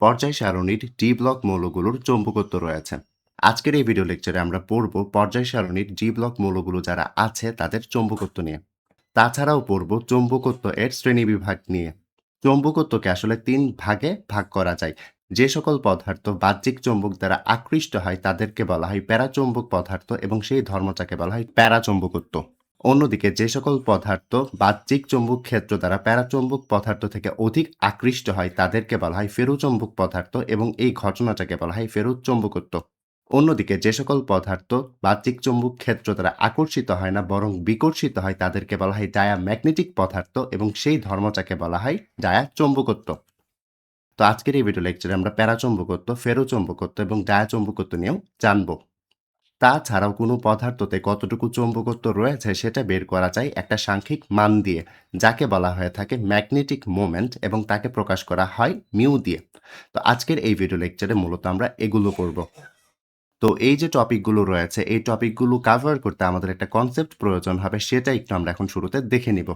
পর্যায় সারণীর D block মৌলগুলোর চৌম্বকত্ব রয়েছে। আজকের এই ভিডিও লেকচারে আমরা পড়ব পর্যায় সারণীর ডি ব্লক মৌলগুলো যারা আছে তাদের চৌম্বকত্ব নিয়ে। তাছাড়াও পড়ব চৌম্বকত্ব এর শ্রেণীবিভাগ নিয়ে। চৌম্বকত্বকে আসলে ৩ ভাগে ভাগ করা যায়। যে সকল পদার্থ বাহ্যিক চৌম্বক দ্বারা আকৃষ্ট হয় তাদেরকে বলা হয় প্যারাচৌম্বক পদার্থ এবং সেই ধর্মটাকে বলা হয় প্যারাচৌম্বকত্ব। অন্যদিকে যে সকল পদার্থ বাহ্যিক চৌম্বক ক্ষেত্র দ্বারা প্যারাচৌম্বক পদার্থ থেকে অধিক আকৃষ্ট হয় তাদেরকে বলা হয় ফেরোচৌম্বক পদার্থ এবং এই ঘটনাটাকে বলা হয় ফেরোচৌম্বকত্ব। অন্যদিকে যে সকল পদার্থ বাহ্যিক চৌম্বক ক্ষেত্র দ্বারা আকর্ষিত হয় না বরং বিকর্ষিত হয় তাদেরকে বলা হয় ডায়াম্যাগনেটিক পদার্থ এবং সেই ধর্মটাকে বলা হয় ডায়াচৌম্বকত্ব। তো আজকের এই ভিডিও লেকচারে আমরা প্যারাচৌম্বকত্ব, ফেরোচৌম্বকত্ব এবং ডায়াচৌম্বকত্ব নিয়েও জানব। তাছাড়াও কোনো পদার্থতে কতটুকু চৌম্বকত্ব রয়েছে সেটা বের করা যায় একটা সাংখ্যিক মান দিয়ে, যাকে বলা হয়ে থাকে ম্যাগনেটিক মোমেন্ট এবং তাকে প্রকাশ করা হয় মিউ দিয়ে। তো আজকের এই ভিডিও লেকচারে মূলত আমরা এগুলো করব। তো এই যে টপিকগুলো রয়েছে এই টপিকগুলো কভার করতে আমাদের একটা কনসেপ্ট প্রয়োজন হবে, সেটা একটু আমরা এখন শুরুতে দেখে নিব।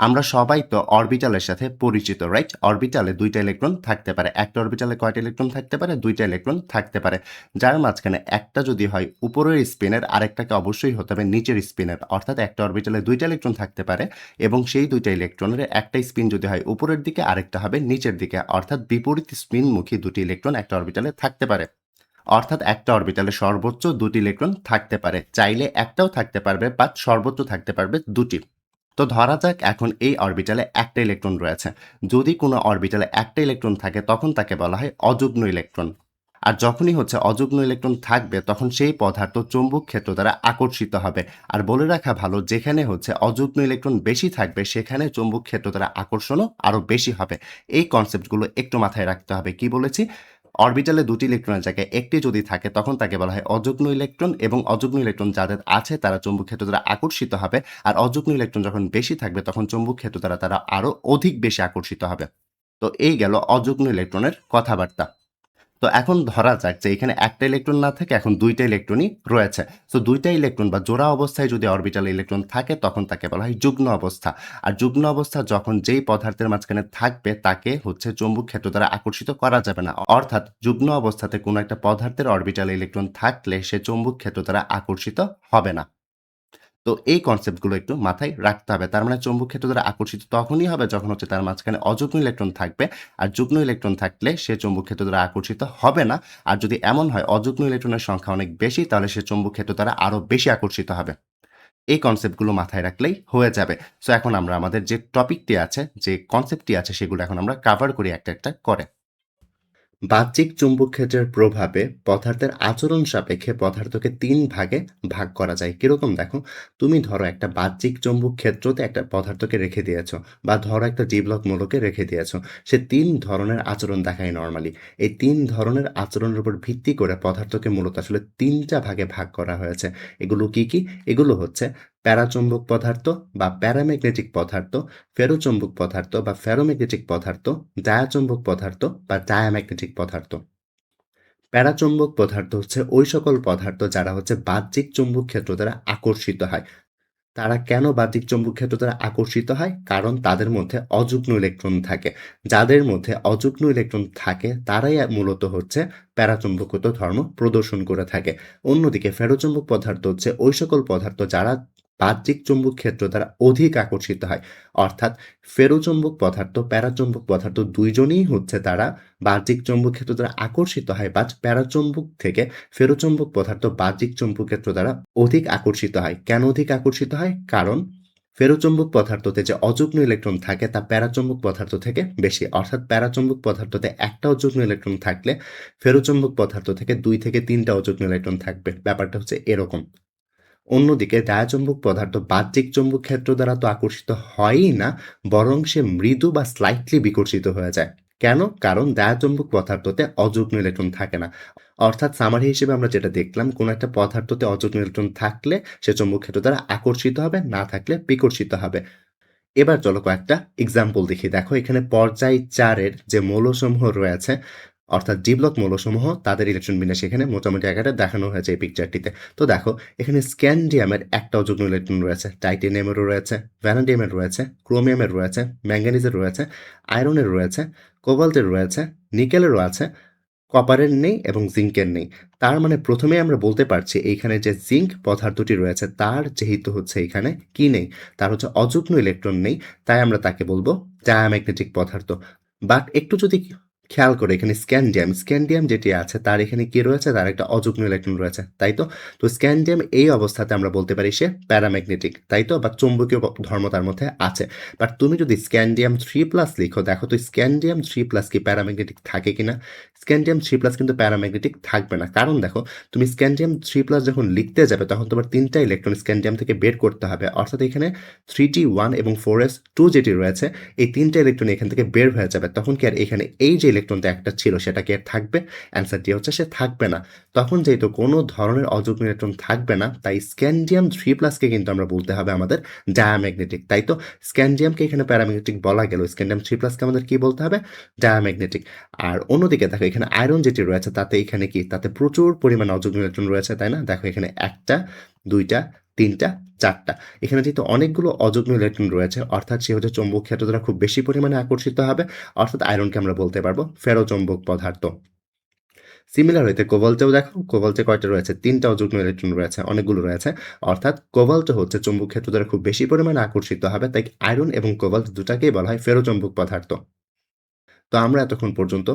আমরা সবাই তো অরবিটালের সাথে পরিচিত, রাইট? অরবিটালে ২টা ইলেকট্রন থাকতে পারে। একটা অরবিটালে কয়টা ইলেকট্রন থাকতে পারে? ২টা ইলেকট্রন থাকতে পারে। যার মাঝখানে একটা যদি হয় উপরের স্পিনের, আরেকটাকে অবশ্যই হতে হবে নিচের স্পিনের। অর্থাৎ একটা অরবিটালে ২টা ইলেকট্রন থাকতে পারে এবং সেই ২টা ইলেকট্রনের একটা স্পিন যদি হয় উপরের দিকে, আরেকটা হবে নিচের দিকে। অর্থাৎ বিপরীত স্পিনমুখী ২টি ইলেকট্রন একটা অরবিটালে থাকতে পারে। অর্থাৎ একটা অরবিটালে সর্বোচ্চ ২টি ইলেকট্রন থাকতে পারে। চাইলে একটাও থাকতে পারবে, বাট সর্বোচ্চ থাকতে পারবে ২টি। তো ধরা যাক এখন এই অরবিটালে একটা ইলেকট্রন রয়েছে। যদি কোনো অরবিটালে একটা ইলেকট্রন থাকে তখন তাকে বলা হয় অযুগ্ম ইলেকট্রন। আর যখনই হচ্ছে অযুগ্ম ইলেকট্রন থাকবে তখন সেই পদার্থ চৌম্বক ক্ষেত্র দ্বারা আকর্ষিত হবে। আর বলে রাখা ভালো, যেখানে হচ্ছে অযুগ্ম ইলেকট্রন বেশি থাকবে সেখানে চৌম্বক ক্ষেত্র দ্বারা আকর্ষণও আরও বেশি হবে। এই কনসেপ্টগুলো একটু মাথায় রাখতে হবে। কি বলেছি? অরবিটালে ২টি ইলেকট্রনের জায়গায় একটি যদি থাকে তখন তাকে বলা হয় অযুগ্ম ইলেকট্রন এবং অযুগ্ম ইলেকট্রন যাদের আছে তারা চৌম্বক ক্ষেত্র দ্বারা আকর্ষিত হবে। আর অযুগ্ম ইলেকট্রন যখন বেশি থাকবে তখন চৌম্বক ক্ষেত্র দ্বারা তারা আরও অধিক বেশি আকর্ষিত হবে। তো এই গেল অযুগ্ম ইলেকট্রনের কথাবার্তা। তো এখন ধরা যাক যে এখানে একটা ইলেকট্রন না থাকে, এখন ২টা ইলেকট্রনই রয়েছে। সো ২টা ইলেকট্রন বা জোড়া অবস্থায় যদি অরবিটালে ইলেকট্রন থাকে তখন তাকে বলা হয় যুগ্ম অবস্থা। আর যুগ্ম অবস্থা যখন যেই পদার্থের মাঝখানে থাকবে তাকে হচ্ছে চৌম্বক ক্ষেত্র দ্বারা আকর্ষিত করা যাবে না। অর্থাৎ যুগ্ম অবস্থাতে কোনো একটা পদার্থের অরবিটালে ইলেকট্রন থাকলে সে চৌম্বক ক্ষেত্র দ্বারা আকর্ষিত হবে না। তো এই কনসেপ্টগুলো একটু মাথায় রাখতে হবে। তার মানে চৌম্বক ক্ষেত্র দ্বারা আকর্ষিত তখনই হবে যখন হচ্ছে তার মাঝখানে অযুগ্ম ইলেকট্রন থাকবে। আর যুগ্ম ইলেকট্রন থাকলে সে চৌম্বক ক্ষেত্র দ্বারা আকর্ষিত হবে না। আর যদি এমন হয় অযুগ্ম ইলেকট্রনের সংখ্যা অনেক বেশি তাহলে সে চৌম্বক ক্ষেত্র দ্বারা আরও বেশি আকর্ষিত হবে। এই কনসেপ্টগুলো মাথায় রাখলেই হয়ে যাবে। সো এখন আমরা আমাদের যে টপিকটি আছে, যে কনসেপ্টটি আছে সেগুলো এখন আমরা কভার করি একটা, একটা করে। বাহ্যিক চুম্বক ক্ষেত্রের প্রভাবে পদার্থের আচরণ সাপেক্ষে পদার্থকে ৩ ভাগে ভাগ করা যায়। কিরকম দেখো, তুমি ধরো একটা বাহ্যিক চৌম্বক ক্ষেত্রতে একটা পদার্থকে রেখে দিয়েছো বা ধরো একটা জীবলক মূলকে রেখে দিয়েছো। সে ৩ ধরনের আচরণ দেখায় নরমালি। এই ৩ ধরনের আচরণের উপর ভিত্তি করে পদার্থকে মূলত আসলে ৩টা ভাগে ভাগ করা হয়েছে। এগুলো কি কি? এগুলো হচ্ছে প্যারাচৌম্বক পদার্থ বা প্যারাম্যাগনেটিক পদার্থ, ফেরোচৌম্বক পদার্থ বা ফেরোম্যাগনেটিক পদার্থ, ডায়াচৌম্বক পদার্থ বা ডায়াম্যাগনেটিক পদার্থ। প্যারাচৌম্বক পদার্থ হচ্ছে ওই সকল পদার্থ যারা হচ্ছে বাহ্যিক চৌম্বক ক্ষেত্র দ্বারা আকর্ষিত হয়। তারা কেন বাহ্যিক চৌম্বক ক্ষেত্র দ্বারা আকর্ষিত হয়? কারণ তাদের মধ্যে অযুগ্ম ইলেকট্রন থাকে। যাদের মধ্যে অযুগ্ম ইলেকট্রন থাকে তারাই মূলত হচ্ছে প্যারাচৌম্বকত্ব ধর্ম প্রদর্শন করে থাকে। অন্যদিকে ফেরোচৌম্বক পদার্থ হচ্ছে ওই সকল পদার্থ যারা বাহ্যিক চৌম্বক ক্ষেত্র দ্বারা অধিক আকর্ষিত হয়। অর্থাৎ ফেরোচৌম্বক পদার্থ, প্যারাচৌম্বক পদার্থ দুইজনেই হচ্ছে তারা বাহ্যিক চৌম্বক ক্ষেত্র দ্বারা আকর্ষিত হয়, বাট প্যারাচৌম্বক থেকে ফেরোচৌম্বক পদার্থ বাহ্যিক চৌম্বক ক্ষেত্র দ্বারা অধিক আকর্ষিত হয়। কেন অধিক আকর্ষিত হয়? কারণ ফেরোচৌম্বক পদার্থতে যে অযুগ্ম ইলেকট্রন থাকে তা প্যারাচৌম্বক পদার্থ থেকে বেশি। অর্থাৎ প্যারাচৌম্বক পদার্থতে একটা অযুগ্ম ইলেকট্রন থাকলে ফেরোচৌম্বক পদার্থ থেকে ২ থেকে ৩টা অযুগ্ম ইলেকট্রন থাকবে। ব্যাপারটা হচ্ছে এরকম। অন্যদিকে ডায়াচৌম্বক পদার্থ বাহ্যিক চৌম্বক ক্ষেত্র দ্বারা তো আকর্ষিত হয়ই না, বরং সে মৃদু বা স্লাইটলি বিকর্ষিত হয়ে যায়। কেন? কারণ ডায়াচৌম্বক পদার্থতে অযুগ্ম ইলেকট্রন থাকে না। অর্থাৎ সামারি হিসেবে আমরা যেটা দেখলাম, কোনো একটা পদার্থতে অযুগ্ম ইলেকট্রন থাকলে সে চৌম্বক ক্ষেত্র দ্বারা আকর্ষিত হবে, না থাকলে বিকর্ষিত হবে। এবার চলো কয়েকটা এক্সাম্পল দেখি। দেখো এখানে পর্যায় ৪ এর যে মৌলসমূহ রয়েছে, অর্থাৎ জীবলক মৌলসমূহ, তাদের ইলেকট্রন বিন্যাস এখানে মোটামুটি আকারে দেখানো হয়েছে এই পিকচারটিতে। তো দেখো এখানে স্ক্যান্ডিয়ামের একটা অযুগ্ম ইলেকট্রন রয়েছে, টাইটেনিয়ামেরও রয়েছে, ভ্যানাডিয়ামের রয়েছে, ক্রোমিয়ামের রয়েছে, ম্যাঙ্গানিজের রয়েছে, আয়রনের রয়েছে, কোবাল্টের রয়েছে, নিকেলেরও আছে, কপারের নেই এবং জিঙ্কের নেই। তার মানে ১ম এই আমরা বলতে পারছি এইখানে যে জিঙ্ক পদার্থটি রয়েছে তার যেহেতু হচ্ছে এখানে কি নেই? তার হচ্ছে অযুগ্ম ইলেকট্রন নেই, তাই আমরা তাকে বলব ডায়াম্যাগনেটিক পদার্থ। বাট একটু যদি খেয়াল করে এখানে স্ক্যান্ডিয়াম যেটি আছে তার এখানে কি রয়েছে? তার একটা অযুগ্ম ইলেকট্রন রয়েছে, তাই তো? তো স্ক্যান্ডিয়াম এই অবস্থাতে আমরা বলতে পারি সে প্যারাম্যাগনেটিক, তাই তো? বা চৌম্বকীয় ধর্ম তার মধ্যে আছে। বাট তুমি যদি স্ক্যান্ডিয়াম 3+ লিখো, দেখো তো স্ক্যান্ডিয়াম 3+ কি প্যারাম্যাগনেটিক থাকে কিনা? স্ক্যান্ডিয়াম 3+ কিন্তু প্যারাম্যাগনেটিক থাকবে না। কারণ দেখো, তুমি স্ক্যান্ডিয়াম 3+ যখন লিখতে যাবে তখন তোমার ৩ টা ইলেকট্রন স্ক্যান্ডিয়াম থেকে বের করতে হবে। অর্থাৎ এখানে 3t1 এবং 4s2 যেটি রয়েছে, এই ৩ টা ইলেকট্রন এখান থেকে বের হয়ে যাবে। তখন কি আর এখানে এই যে ইলেকট্রনটা একটা ছিল সেটা কি আর থাকবে? অ্যান্সারটি হচ্ছে সে থাকবে না। তখন যেহেতু কোনো ধরনের অযুগ্ম ইলেকট্রন থাকবে না, তাই স্ক্যান্ডিয়াম 3+ কে কিন্তু আমরা বলতে হবে আমাদের ডায়াম্যাগনেটিক, তাই তো? স্ক্যান্ডিয়ামকে এখানে প্যারাম্যাগনেটিক বলা গেল, স্ক্যান্ডিয়াম 3+ কে আমাদের কি বলতে হবে? ডায়াম্যাগনেটিক। আর অন্যদিকে দেখো এখানে আয়রন যেটি রয়েছে তাতে এখানে কি? তাতে প্রচুর পরিমাণে অযুগ্ম ইলেকট্রন রয়েছে, তাই না? দেখো এখানে ১ টা, ২ টা, ৩ টা, ৪ টা। এখানে যেহেতু অনেকগুলো অযুগ্ম ইলেকট্রন রয়েছে, অর্থাৎ সে হচ্ছে চৌম্বক ক্ষেত্র দ্বারা খুব বেশি পরিমাণে আকর্ষিত হবে। অর্থাৎ আয়রনকে আমরা বলতে পারবো ফেরোচৌম্বক পদার্থ। সিমিলার ওয়েতে কোবাল্টেও দেখো, কোবাল্টে কয়টা রয়েছে? ৩ টা অযুগ্ম ইলেকট্রন রয়েছে, অনেকগুলো রয়েছে। অর্থাৎ কোবাল্ট হচ্ছে চৌম্বক ক্ষেত্র দ্বারা খুব বেশি পরিমাণে আকর্ষিত হবে, তাই আয়রন এবং কোবাল্ট দুটাকেই বলা হয় ফেরোচৌম্বক পদার্থ। তো আমরা এতক্ষণ পর্যন্ত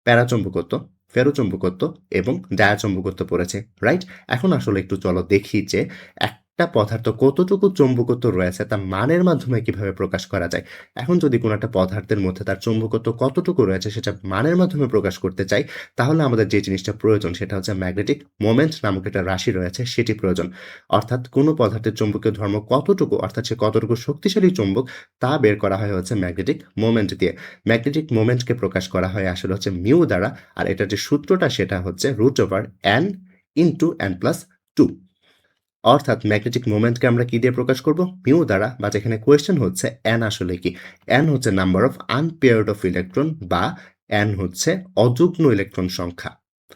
প্যারাচৌম্বকত্ব, ফেরোচৌম্বকত্ব এবং ডায়াচৌম্বকত্ব পড়েছি, রাইট? এখন আসলে একটু চলো দেখি যে একটা পদার্থ কতটুকু চৌম্বকত্ব রয়েছে তা মানের মাধ্যমে কিভাবে প্রকাশ করা যায়। এখন যদি কোনো একটা পদার্থের মধ্যে তার চৌম্বকত্ব কতটুকু রয়েছে সেটা মানের মাধ্যমে প্রকাশ করতে চাই, তাহলে আমাদের যে জিনিসটা প্রয়োজন সেটা হচ্ছে ম্যাগনেটিক মোমেন্ট নামক একটা রাশি রয়েছে সেটি প্রয়োজন। অর্থাৎ কোনো পদার্থের চৌম্বকীয় ধর্ম কতটুকু, অর্থাৎ সে কতটুকু শক্তিশালী চৌম্বক, তা বের করা হয় হচ্ছে ম্যাগনেটিক মোমেন্ট দিয়ে। ম্যাগনেটিক মোমেন্টকে প্রকাশ করা হয় আসলে হচ্ছে মিউ দ্বারা, আর এটার যে সূত্রটা সেটা হচ্ছে √n ইনটু n+2। অর্থাৎ ম্যাগনেটিক মোমেন্টকে আমরা কি দিয়ে প্রকাশ করব? মিউ দ্বারা। বাট এখানে কোয়েশ্চেন হচ্ছে n আসলে কি? n হচ্ছে number of unpaired of electron, বা n হচ্ছে অযুগ্ম ইলেকট্রন সংখ্যা।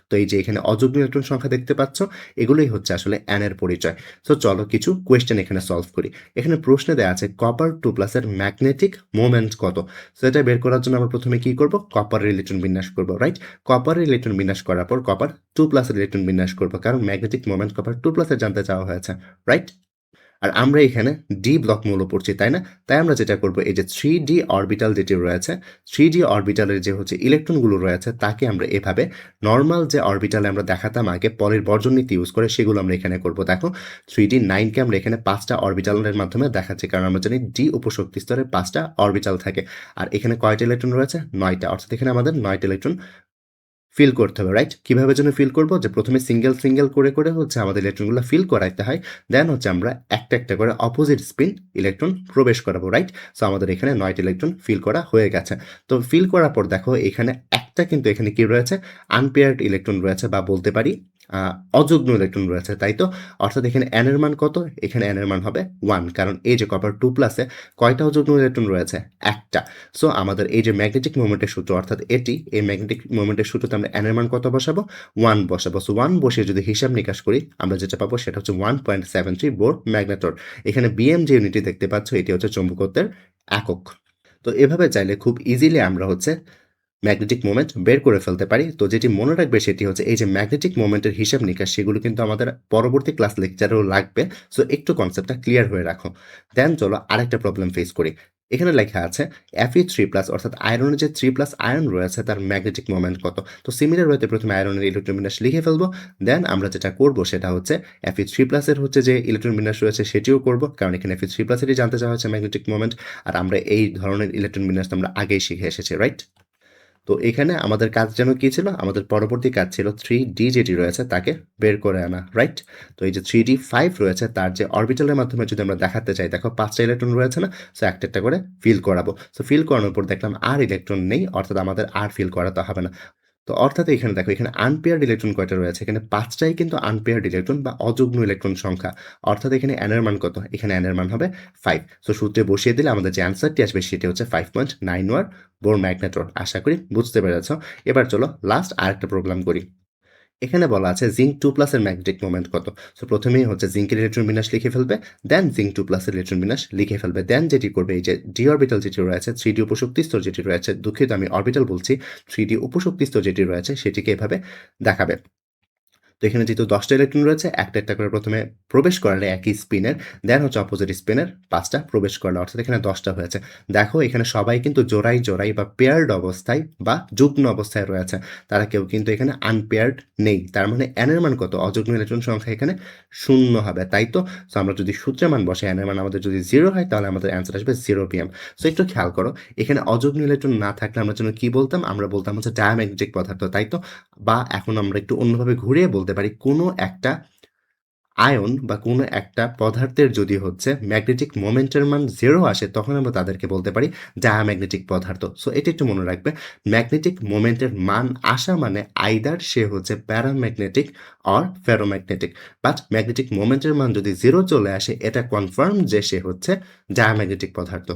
তো এই যে এখানে অযুগ্ম ইলেকট্রন সংখ্যা দেখতে পাচ্ছ, এগুলোই হচ্ছে আসলে n এর পরিচয়। সো চলো কিছু কোয়েশ্চেন এখানে সলভ করি। এখানে প্রশ্নে দেয়া আছে কপার 2+ এর ম্যাগনেটিক মোমেন্ট কত? সো এটা বের করার জন্য আমরা প্রথমে কি করব? কপারের ইলেকট্রন বিন্যাস করব, রাইট? কপারের ইলেকট্রন বিন্যাস করার পর কপার 2+ এর ইলেকট্রন বিন্যাস করব, কারণ ম্যাগনেটিক মোমেন্ট কপার 2+ এর জানতে চাওয়া হয়েছে, রাইট? আর আমরা এখানে ডি ব্লক মৌল পড়ছি, তাই না? তাই আমরা যেটা করব, এই যে 3d অরবিটাল যেটি রয়েছে, 3d অরবিটালের যে হচ্ছে ইলেকট্রনগুলো রয়েছে তাকে আমরা এভাবে নরমাল যে অরবিটালে আমরা দেখাতাম আগে পরের বর্জন নীতি ইউজ করে, সেগুলো আমরা এখানে করব। দেখো 3d9 কে আমরা এখানে 5 টা অরবিটালের মাধ্যমে দেখাচ্ছি, কারণ আমরা জানি ডি উপশক্তি স্তরে 5 টা অরবিটাল থাকে। আর এখানে কয়টা ইলেকট্রন রয়েছে? 9 টা। অর্থাৎ এখানে আমাদের 9 টা ইলেকট্রন ফিল করতে হবে, রাইট? কিভাবে যেন ফিল করব? যে প্রথমে সিঙ্গেল করে হচ্ছে আমাদের ইলেকট্রনগুলো ফিল করাইতে হয়। দেন হচ্ছে আমরা একটা করে অপোজিট স্পিন ইলেকট্রন প্রবেশ করাবো, রাইট? সো আমাদের এখানে 9 টা ইলেকট্রন ফিল করা হয়ে গেছে। তো ফিল করার পর দেখো এখানে একটা কিন্তু এখানে কি রয়েছে? আনপেয়ার্ড ইলেকট্রন রয়েছে, বা বলতে পারি আ অযুগ্ম ইলেকট্রন রয়েছে, তাই তো? অর্থাৎ এখানে n এর মান কত? এখানে n এর মান হবে 1, কারণ এই যে কপার 2+ এ কয়টা অযুগ্ম ইলেকট্রন রয়েছে? একটা। সো আমাদের এই যে ম্যাগনেটিক মোমেন্টের সূত্র, অর্থাৎ এটি, এই ম্যাগনেটিক মোমেন্টের সূত্রতে আমরা n এর মান কত বসাবো? 1 বসাবো। সো 1 বসিয়ে যদি হিসাব নিকাশ করি, আমরা যেটা পাবো সেটা হচ্ছে 1.73 বোর ম্যাগনেটর। এখানে বিএম যে ইউনিটটি দেখতে পাচ্ছ এটি হচ্ছে চৌম্বকত্বের একক। তো এভাবে চাইলে খুব ইজিলি আমরা হচ্ছে ম্যাগনেটিক মোমেন্ট বের করে ফেলতে পারি। তো যেটি মনে রাখবে সেটি হচ্ছে এই যে ম্যাগনেটিক মোমেন্টের হিসাব নিকাশ, সেগুলো কিন্তু আমাদের পরবর্তী ক্লাস লেকচারেও লাগবে। সো একটু কনসেপ্টটা ক্লিয়ার হয়ে রাখো। দেন চলো আরেকটা প্রবলেম ফেস করি। এখানে লেখা আছে Fe3+, অর্থাৎ আয়রনের যে 3+ আয়ন রয়েছে তার ম্যাগনেটিক মোমেন্ট কত? তো সিমিলার ওয়েতে প্রথমে আয়রনের ইলেকট্রন বিন্যাস লিখে ফেলবো। দেন আমরা যেটা করব সেটা হচ্ছে Fe3+ এর হচ্ছে যে ইলেকট্রন বিন্যাস রয়েছে সেটিও করব, কারণ এখানে Fe3+ এরই জানতে চাওয়া হচ্ছে ম্যাগনেটিক মোমেন্ট। আর আমরা এই ধরনের ইলেকট্রন বিন্যাস আমরা আগেই শিখে এসেছি, রাইট? তো এখানে আমাদের কাজ যেন কি ছিল? আমাদের পরবর্তী কাজ ছিল 3d যেটি রয়েছে তাকে বের করে আনা, রাইট? তো এই যে 3d5 রয়েছে তার যে অরবিটালের মাধ্যমে যদি আমরা দেখাতে চাই, দেখো 5 টা ইলেকট্রন রয়েছে না? সো একটা করে ফিল করাবো। সো ফিল করানোর পর দেখলাম আর ইলেকট্রন নেই, অর্থাৎ আমাদের আর ফিল করাতে হবে না। তো অর্থাৎ এখানে দেখো এখানে আনপেয়ার্ড ইলেকট্রন কয়টা রয়েছে? এখানে 5 টাই কিন্তু আনপেয়ার্ড ইলেকট্রন বা অযুগ্ম ইলেকট্রন সংখ্যা। অর্থাৎ এখানে n এর মান কত? এখানে n এর মান হবে 5। সো সূত্রে বসিয়ে দিলে আমাদের যে অ্যান্সারটি আসবে সেটি হচ্ছে 5.91 বোর ম্যাগনেটর। আশা করি বুঝতে পেরেছ। এবার চলো লাস্ট আরেকটা প্রবলেম করি। এখানে বলা আছে জিঙ্ক 2 প্লাসের ম্যাগনেটিক মোমেন্ট কত। সো প্রথমেই হচ্ছে জিঙ্কের ইলেকট্রন বিন্যাস লিখে ফেলবে, দেন জিঙ্ক 2 প্লাসের ইলেকট্রন বিন্যাস লিখে ফেলবে, দেন যেটি করবে এই যে ডি অরবিটাল যেটি রয়েছে, 3d উপশক্তি স্তর যেটি রয়েছে, দুঃখিত আমি অরবিটাল বলছি, 3d উপশক্তি স্তর যেটি রয়েছে সেটিকে এভাবে দেখাবে। তো এখানে যেহেতু 10টা ইলেকট্রন রয়েছে, একটা করে প্রথমে প্রবেশ করালে একই স্পিনের, দেন হচ্ছে অপোজিট স্পিনের 5টা প্রবেশ করালো, অর্থাৎ এখানে 10টা হয়েছে। দেখো এখানে সবাই কিন্তু জোড়ায় বা পেয়ার্ড অবস্থায় বা যুগ্ম অবস্থায় রয়েছে। তারা কেউ কিন্তু এখানে আনপেয়ার্ড নেই। তার মানে n এর মান কত? অযুগ্ম ইলেকট্রন সংখ্যা এখানে 0 হবে, তাই তো? সো আমরা যদি সূত্রের মান বসাই, n এর মান আমাদের যদি 0 হয় তাহলে আমাদের অ্যান্সার আসবে 0 pm। সো একটু খেয়াল করো, এখানে অযুগ্ম ইলেকট্রন না থাকলে আমরা যেন কি বলতাম? আমরা বলতাম হচ্ছে ডায়াম্যাগনেটিক পদার্থ, তাই তো? বা এখন আমরা একটু অন্যভাবে ঘুরিয়ে বলতে পারি, কোনো একটা আয়ন বা কোনো একটা পদার্থের যদি হচ্ছে ম্যাগনেটিক মোমেন্টের মান 0 আসে, তখন আমরা তাদেরকে বলতে পারি ডায়াম্যাগনেটিক পদার্থ। সো এটা একটু মনে রাখবে, ম্যাগনেটিক মোমেন্টের মান আসা মানে আইদার সে হচ্ছে paramagnetic or ferromagnetic. But magnetic মোমেন্টের মান যদি 0 চলে আসে, এটা কনফার্ম যে সে হচ্ছে ডায়াম্যাগনেটিক পদার্থ।